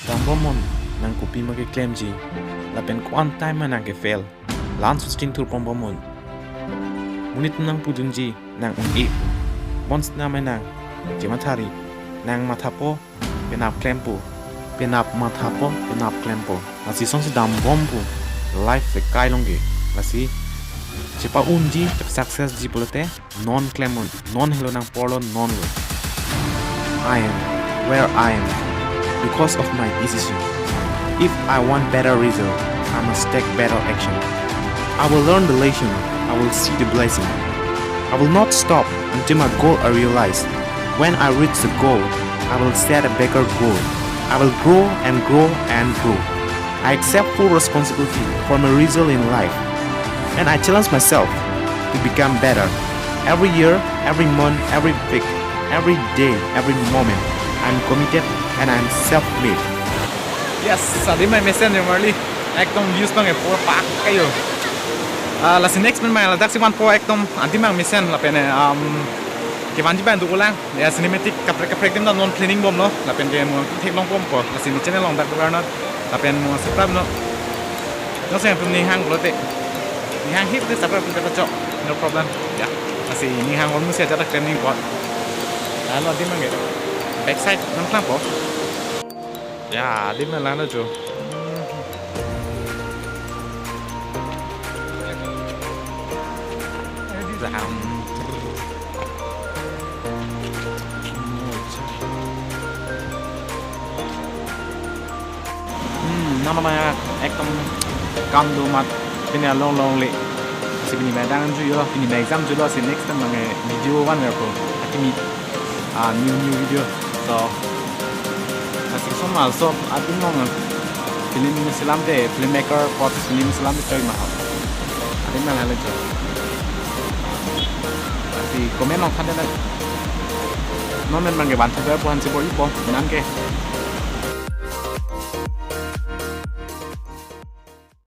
Dambomon nang kopi ma ke claim ji la pen kwan time nang ke fail lan sustain tur pombomon munit nang pudun ji nang un mons na mai nang jemathari nang mathapo penap klempo penap mathapo penap klempo asi song si dambom pu life le kai longe asi chepa unji success ji bolote non klemon non hello nang porlo non lo I am where I am because of my decision. If I want better result, I must take better action. I will learn the lesson. I will see the blessing. I will not stop until my goal are realized. When I reach the goal, I will set a bigger goal. I will grow and grow and grow. I accept full responsibility for my result in life. And I challenge myself to become better. Every year, every month, every week, every day, every moment, I'm committed and I'm self-made. Yes, sadi mai mesen yo marli. Ekdom views bang e pura pak kayo. La si next man mai la dak si wan po ekdom anti mang mesen la pene ke wan ji ban du ulang. Ya cinematic kapre kapre dim non planning bom no. La pen ke mo thek long bom ko. La si ni channel long dak bar no. La pen mo subscribe no. No se pum ni hang lote. Ni hang hit de subscribe pun ka chok. No problem. Ya. La si ni hang on mu se ja dak training ko. La lo dim mang e. Backside nang klang po. Ya, di mana lah tu? Di dalam. Nama ekdom kandu mat punya long le. Si ini medang juga, ini exam juga. Si next time mangai video one berapa? Aki new video. So. Asik semua so atin mong film Islam deh filmmaker pot film Islam itu coy mahal atin mana lagi tapi komen orang kan ada nomen manggil bantu saya bukan sih boleh po menang ke